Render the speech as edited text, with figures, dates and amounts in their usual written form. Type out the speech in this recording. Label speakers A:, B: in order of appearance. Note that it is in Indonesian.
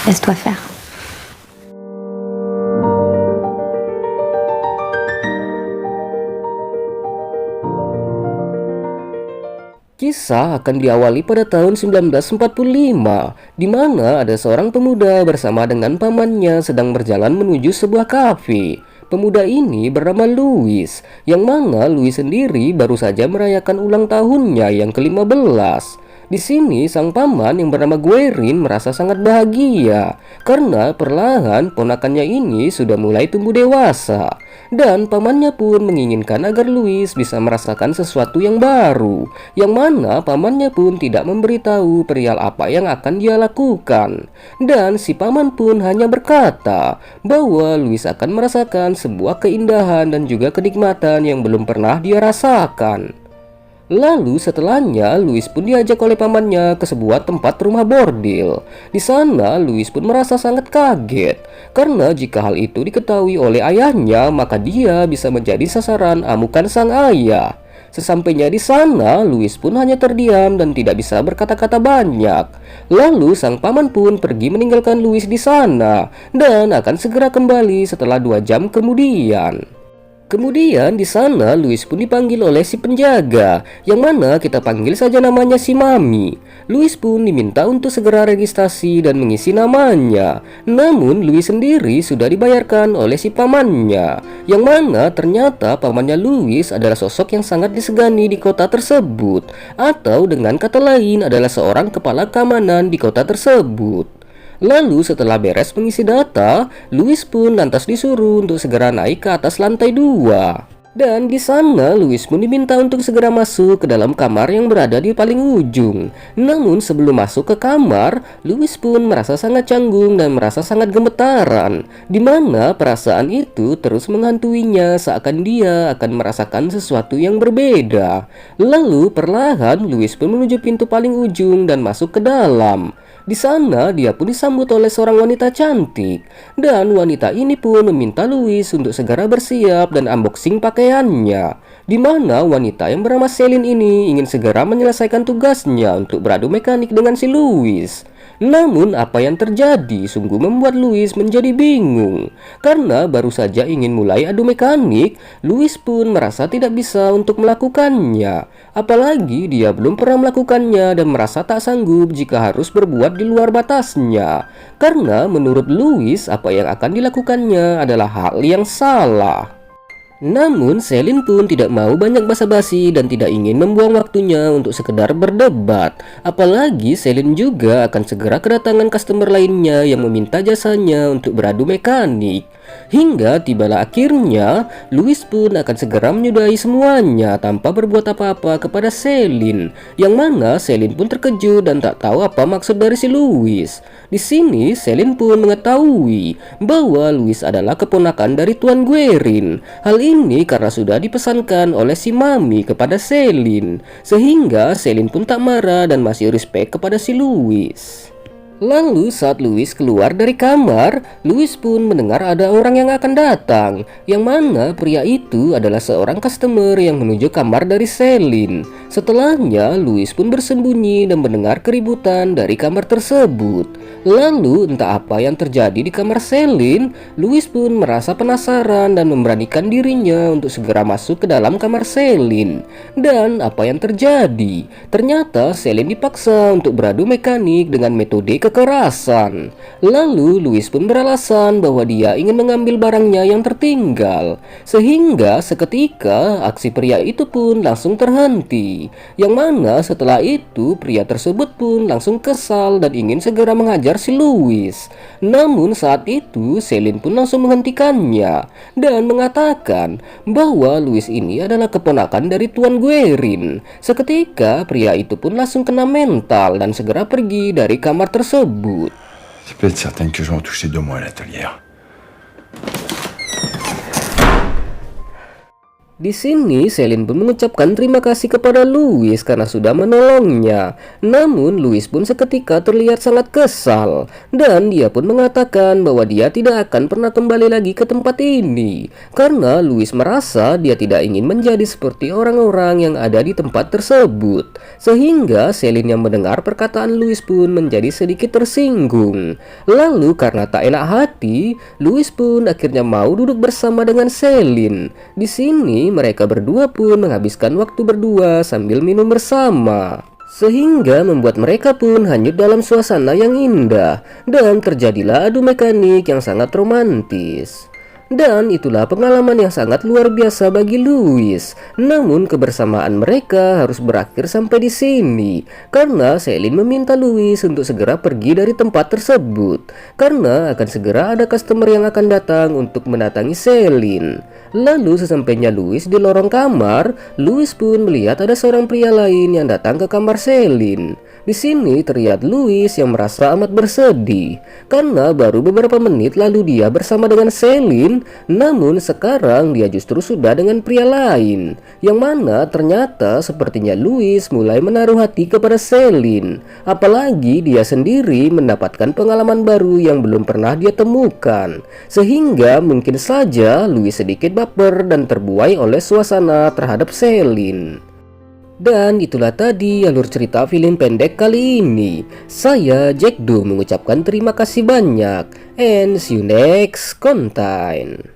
A: Laisse-toi faire.
B: Kisah akan diawali pada tahun 1945, di mana ada seorang pemuda bersama dengan pamannya sedang berjalan menuju sebuah kafe. Pemuda ini bernama Louis, yang mana Louis sendiri baru saja merayakan ulang tahunnya yang ke-15. Di sini sang paman yang bernama Guerin merasa sangat bahagia karena perlahan ponakannya ini sudah mulai tumbuh dewasa. Dan pamannya pun menginginkan agar Louis bisa merasakan sesuatu yang baru, yang mana pamannya pun tidak memberitahu perihal apa yang akan dia lakukan. Dan si paman pun hanya berkata bahwa Louis akan merasakan sebuah keindahan dan juga kenikmatan yang belum pernah dia rasakan. Lalu setelahnya, Louis pun diajak oleh pamannya ke sebuah tempat rumah bordil. Di sana, Louis pun merasa sangat kaget karena jika hal itu diketahui oleh ayahnya, maka dia bisa menjadi sasaran amukan sang ayah. Sesampainya di sana, Louis pun hanya terdiam dan tidak bisa berkata-kata banyak. Lalu sang paman pun pergi meninggalkan Louis di sana dan akan segera kembali setelah 2 jam kemudian. Kemudian di sana Louis pun dipanggil oleh si penjaga, yang mana kita panggil saja namanya si Mami. Louis pun diminta untuk segera registrasi dan mengisi namanya. Namun Louis sendiri sudah dibayarkan oleh si pamannya, yang mana ternyata pamannya Louis adalah sosok yang sangat disegani di kota tersebut, atau dengan kata lain adalah seorang kepala keamanan di kota tersebut. Lalu setelah beres mengisi data, Louis pun lantas disuruh untuk segera naik ke atas lantai 2. Dan di sana Louis pun diminta untuk segera masuk ke dalam kamar yang berada di paling ujung. Namun sebelum masuk ke kamar, Louis pun merasa sangat canggung dan merasa sangat gemetaran, di mana perasaan itu terus menghantuinya seakan dia akan merasakan sesuatu yang berbeda. Lalu perlahan Louis pun menuju pintu paling ujung dan masuk ke dalam. Di sana dia pun disambut oleh seorang wanita cantik, dan wanita ini pun meminta Louis untuk segera bersiap dan unboxing pakaiannya, di mana wanita yang bernama Celine ini ingin segera menyelesaikan tugasnya untuk beradu mekanik dengan si Louis. Namun apa yang terjadi sungguh membuat Louis menjadi bingung, karena baru saja ingin mulai adu mekanik, Louis pun merasa tidak bisa untuk melakukannya. Apalagi dia belum pernah melakukannya dan merasa tak sanggup jika harus berbuat di luar batasnya, karena menurut Louis apa yang akan dilakukannya adalah hal yang salah. Namun Celine pun tidak mau banyak basa-basi dan tidak ingin membuang waktunya untuk sekedar berdebat. Apalagi Celine juga akan segera kedatangan customer lainnya yang meminta jasanya untuk beradu mekanik. Hingga tibalah akhirnya Louis pun akan segera menyudahi semuanya tanpa berbuat apa-apa kepada Celine, yang mana Celine pun terkejut dan tak tahu apa maksud dari si Louis. Di sini Celine pun mengetahui bahwa Louis adalah keponakan dari Tuan Guerin. Hal ini karena sudah dipesankan oleh si Mami kepada Celine, sehingga Celine pun tak marah dan masih respect kepada si Louis. Lalu saat Louis keluar dari kamar, Louis pun mendengar ada orang yang akan datang, yang mana pria itu adalah seorang customer yang menuju kamar dari Celine. Setelahnya Louis pun bersembunyi dan mendengar keributan dari kamar tersebut. Lalu entah apa yang terjadi di kamar Celine, Louis pun merasa penasaran dan memberanikan dirinya untuk segera masuk ke dalam kamar Celine. Dan apa yang terjadi? Ternyata Celine dipaksa untuk beradu mekanik dengan metode kekerasan. Lalu Louis pun beralasan bahwa dia ingin mengambil barangnya yang tertinggal, sehingga seketika aksi pria itu pun langsung terhenti, yang mana setelah itu pria tersebut pun langsung kesal dan ingin segera menghajar si Louis. Namun saat itu Celine pun langsung menghentikannya dan mengatakan bahwa Louis ini adalah keponakan dari Tuan Guerin. Seketika pria itu pun langsung kena mental dan segera pergi dari kamar tersebut.
C: C'est peut-être certain que je vais en toucher 2 mois à l'atelier.
B: Di sini Celine pun mengucapkan terima kasih kepada Louis karena sudah menolongnya. Namun Louis pun seketika terlihat sangat kesal dan dia pun mengatakan bahwa dia tidak akan pernah kembali lagi ke tempat ini karena Louis merasa dia tidak ingin menjadi seperti orang-orang yang ada di tempat tersebut. Sehingga Celine yang mendengar perkataan Louis pun menjadi sedikit tersinggung. Lalu karena tak enak hati, Louis pun akhirnya mau duduk bersama dengan Celine. Di sini mereka berdua pun menghabiskan waktu berdua sambil minum bersama, sehingga membuat mereka pun hanyut dalam suasana yang indah dan terjadilah adu mekanik yang sangat romantis. Dan itulah pengalaman yang sangat luar biasa bagi Louis. Namun kebersamaan mereka harus berakhir sampai di sini karena Celine meminta Louis untuk segera pergi dari tempat tersebut karena akan segera ada customer yang akan datang untuk mendatangi Celine. Lalu sesampainya Louis di lorong kamar, Louis pun melihat ada seorang pria lain yang datang ke kamar Celine. Di sini terlihat Louis yang merasa amat bersedih karena baru beberapa menit lalu dia bersama dengan Celine, namun sekarang dia justru sudah dengan pria lain, yang mana ternyata sepertinya Louis mulai menaruh hati kepada Celine. Apalagi dia sendiri mendapatkan pengalaman baru yang belum pernah dia temukan, sehingga mungkin saja Louis sedikit baper dan terbuai oleh suasana terhadap Celine. Dan itulah tadi alur cerita film pendek kali ini. Saya Jack Do mengucapkan terima kasih banyak and see you next content.